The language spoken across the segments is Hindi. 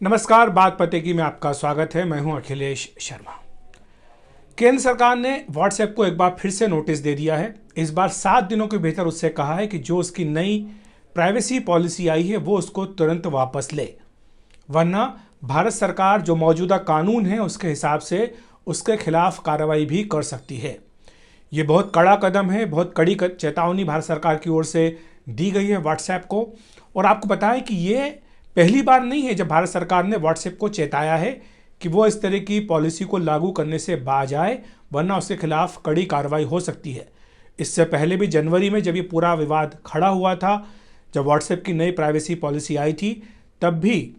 नमस्कार, बात पते की में आपका स्वागत है। मैं हूं अखिलेश शर्मा। केंद्र सरकार ने व्हाट्सएप को एक बार फिर से नोटिस दे दिया है। इस बार 7 दिनों के भीतर उससे कहा है कि जो उसकी नई प्राइवेसी पॉलिसी आई है वो उसको तुरंत वापस ले, वरना भारत सरकार जो मौजूदा कानून है उसके हिसाब से उसके खिलाफ कार्रवाई भी कर सकती है। ये बहुत कड़ा कदम है, बहुत कड़ी चेतावनी भारत सरकार की ओर से दी गई है व्हाट्सएप को। और आपको बताएं कि ये पहली बार नहीं है जब भारत सरकार ने व्हाट्सएप को चेताया है कि वो इस तरह की पॉलिसी को लागू करने से बाज आए, वरना उसके खिलाफ कड़ी कार्रवाई हो सकती है। इससे पहले भी जनवरी में जब ये पूरा विवाद खड़ा हुआ था, जब व्हाट्सएप की नई प्राइवेसी पॉलिसी आई थी, तब भी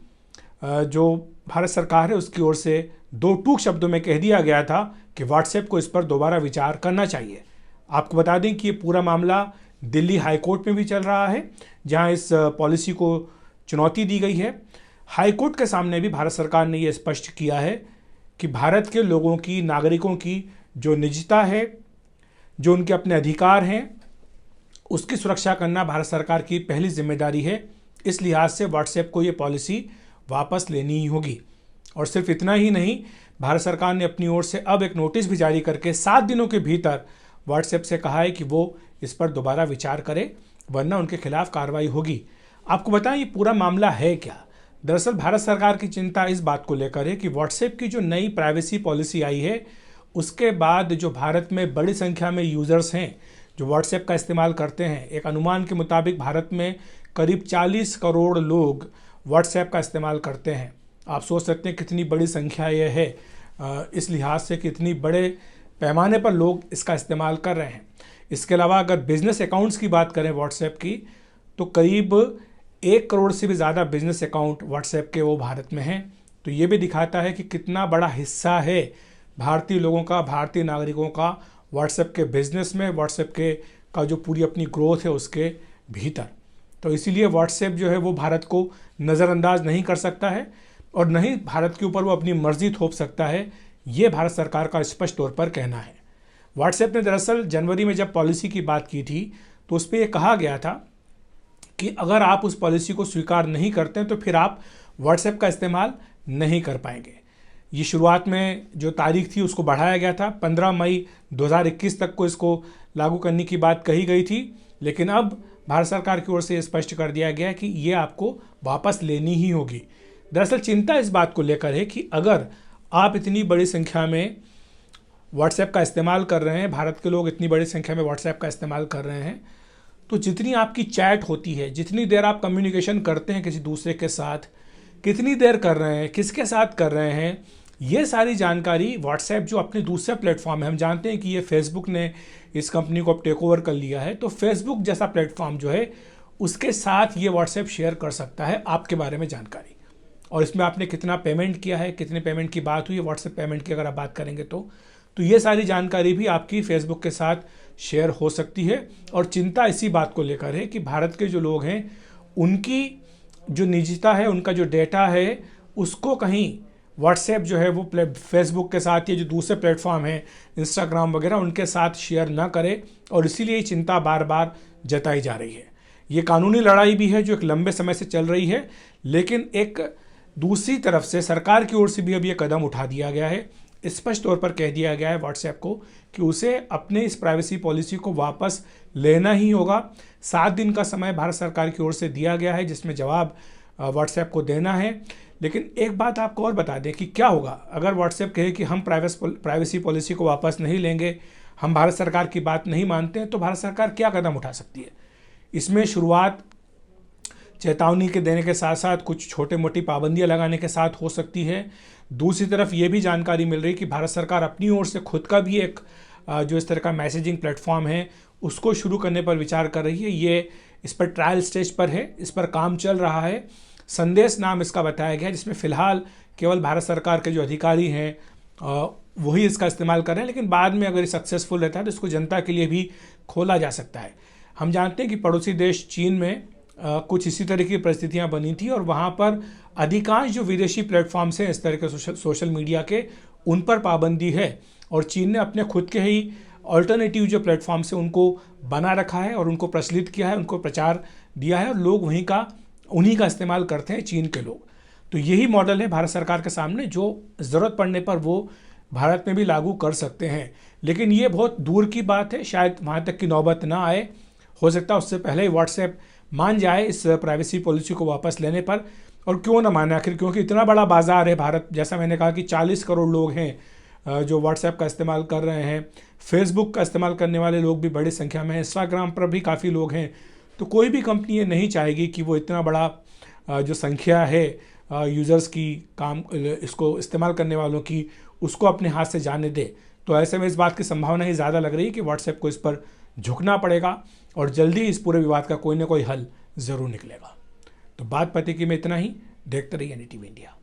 जो भारत सरकार है उसकी ओर से दो टूक शब्दों में कह दिया गया था कि व्हाट्सएप को इस पर दोबारा विचार करना चाहिए। आपको बता दें कि ये पूरा मामला दिल्ली हाई कोर्ट में भी चल रहा है, जहां इस पॉलिसी को चुनौती दी गई है। हाई कोर्ट के सामने भी भारत सरकार ने यह स्पष्ट किया है कि भारत के लोगों की, नागरिकों की जो निजता है, जो उनके अपने अधिकार हैं, उसकी सुरक्षा करना भारत सरकार की पहली जिम्मेदारी है। इस लिहाज से व्हाट्सएप को ये पॉलिसी वापस लेनी ही होगी। और सिर्फ इतना ही नहीं, भारत सरकार ने अपनी ओर से अब एक नोटिस भी जारी करके 7 दिनों के भीतर व्हाट्सएप से कहा है कि वो इस पर दोबारा विचार करे, वरना उनके खिलाफ कार्रवाई होगी। आपको बताएं ये पूरा मामला है क्या। दरअसल भारत सरकार की चिंता इस बात को लेकर है कि व्हाट्सएप की जो नई प्राइवेसी पॉलिसी आई है उसके बाद जो भारत में बड़ी संख्या में यूज़र्स हैं जो व्हाट्सएप का इस्तेमाल करते हैं, एक अनुमान के मुताबिक भारत में करीब 40 करोड़ लोग व्हाट्सएप का इस्तेमाल करते हैं। आप सोच सकते हैं कितनी बड़ी संख्या यह है, इस लिहाज से कितनी बड़े पैमाने पर लोग इसका इस्तेमाल कर रहे हैं। इसके अलावा अगर बिजनेस अकाउंट्स की बात करें व्हाट्सएप की, तो करीब 1 करोड़ से भी ज़्यादा बिजनेस अकाउंट व्हाट्सएप के वो भारत में हैं। तो ये भी दिखाता है कि कितना बड़ा हिस्सा है भारतीय लोगों का, भारतीय नागरिकों का व्हाट्सएप के बिजनेस में, व्हाट्सएप के का जो पूरी अपनी ग्रोथ है उसके भीतर। तो इसीलिए व्हाट्सएप जो है वो भारत को नज़रअंदाज नहीं कर सकता है और नहीं भारत के ऊपर वो अपनी मर्जी थोप सकता है। ये भारत सरकार का स्पष्ट तौर पर कहना है। व्हाट्सएप ने दरअसल जनवरी में जब पॉलिसी की बात की थी तो उस पर यह कहा गया था कि अगर आप उस पॉलिसी को स्वीकार नहीं करते हैं तो फिर आप व्हाट्सएप का इस्तेमाल नहीं कर पाएंगे। ये शुरुआत में जो तारीख थी उसको बढ़ाया गया था, 15 मई 2021 तक को इसको लागू करने की बात कही गई थी, लेकिन अब भारत सरकार की ओर से स्पष्ट कर दिया गया कि ये आपको वापस लेनी ही होगी। दरअसल चिंता इस बात को लेकर है कि अगर आप इतनी बड़ी संख्या में व्हाट्सएप का इस्तेमाल कर रहे हैं, भारत के लोग इतनी बड़ी संख्या में व्हाट्सएप का इस्तेमाल कर रहे हैं, तो जितनी आपकी चैट होती है, जितनी देर आप कम्युनिकेशन करते हैं किसी दूसरे के साथ, कितनी देर कर रहे हैं, किसके साथ कर रहे हैं, ये सारी जानकारी व्हाट्सएप जो अपने दूसरे प्लेटफॉर्म है, हम जानते हैं कि ये फेसबुक ने इस कंपनी को अब टेक ओवर कर लिया है, तो फेसबुक जैसा प्लेटफॉर्म जो है उसके साथ ये व्हाट्सएप शेयर कर सकता है आपके बारे में जानकारी। और इसमें आपने कितना पेमेंट किया है, कितने पेमेंट की बात हुई है, व्हाट्सएप पेमेंट की अगर आप बात करेंगे तो ये सारी जानकारी भी आपकी फेसबुक के साथ शेयर हो सकती है। और चिंता इसी बात को लेकर है कि भारत के जो लोग हैं उनकी जो निजता है, उनका जो डेटा है, उसको कहीं व्हाट्सएप जो है वो फेसबुक के साथ, ये जो दूसरे प्लेटफॉर्म हैं इंस्टाग्राम वगैरह, उनके साथ शेयर ना करे। और इसीलिए ये चिंता बार बार जताई जा रही है। ये कानूनी लड़ाई भी है जो एक लंबे समय से चल रही है, लेकिन एक दूसरी तरफ से सरकार की ओर से भी अब ये कदम उठा दिया गया है। स्पष्ट तौर पर कह दिया गया है व्हाट्सएप को कि उसे अपने इस प्राइवेसी पॉलिसी को वापस लेना ही होगा। 7 दिन का समय भारत सरकार की ओर से दिया गया है जिसमें जवाब व्हाट्सएप को देना है। लेकिन एक बात आपको और बता दें कि क्या होगा अगर व्हाट्सएप कहे कि हम प्राइवेसी पॉलिसी को वापस नहीं लेंगे, हम भारत सरकार की बात नहीं मानते हैं, तो भारत सरकार क्या कदम उठा सकती है। इसमें शुरुआत चेतावनी के देने के साथ साथ कुछ छोटे मोटी पाबंदियां लगाने के साथ हो सकती है। दूसरी तरफ ये भी जानकारी मिल रही है कि भारत सरकार अपनी ओर से खुद का भी एक जो इस तरह का मैसेजिंग प्लेटफॉर्म है उसको शुरू करने पर विचार कर रही है। ये इस पर ट्रायल स्टेज पर है, इस पर काम चल रहा है। संदेश नाम इसका बताया गया है, जिसमें फ़िलहाल केवल भारत सरकार के जो अधिकारी हैं वही इसका इस्तेमाल कर रहे हैं, लेकिन बाद में अगर ये सक्सेसफुल रहता है तो इसको जनता के लिए भी खोला जा सकता है। हम जानते हैं कि पड़ोसी देश चीन में कुछ इसी तरह की परिस्थितियां बनी थी और वहां पर अधिकांश जो विदेशी प्लेटफॉर्म्स हैं इस तरह के सोशल मीडिया के, उन पर पाबंदी है। और चीन ने अपने खुद के ही ऑल्टरनेटिव जो प्लेटफॉर्म्स हैं उनको बना रखा है और उनको प्रचलित किया है, उनको प्रचार दिया है और लोग उन्हीं का इस्तेमाल करते हैं चीन के लोग। तो यही मॉडल है भारत सरकार के सामने, जो ज़रूरत पड़ने पर वो भारत में भी लागू कर सकते हैं। लेकिन ये बहुत दूर की बात है, शायद वहाँ तक की नौबत ना आए। हो सकता है उससे पहले ही व्हाट्सएप मान जाए इस प्राइवेसी पॉलिसी को वापस लेने पर। और क्यों ना माने आखिर, क्योंकि इतना बड़ा बाजार है भारत, जैसा मैंने कहा कि 40 करोड़ लोग हैं जो व्हाट्सएप का इस्तेमाल कर रहे हैं। फेसबुक का इस्तेमाल करने वाले लोग भी बड़ी संख्या में हैं, इंस्टाग्राम पर भी काफ़ी लोग हैं। तो कोई भी कंपनी ये नहीं चाहेगी कि वो इतना बड़ा जो संख्या है यूज़र्स की, काम इसको इस्तेमाल करने वालों की, उसको अपने हाथ से जाने दे। तो ऐसे में इस बात की संभावना ही ज़्यादा लग रही है कि व्हाट्सएप को इस पर झुकना पड़ेगा और जल्दी इस पूरे विवाद का कोई ना कोई हल ज़रूर निकलेगा। तो बात पते की में इतना ही। देखते रहिए NDTV इंडिया।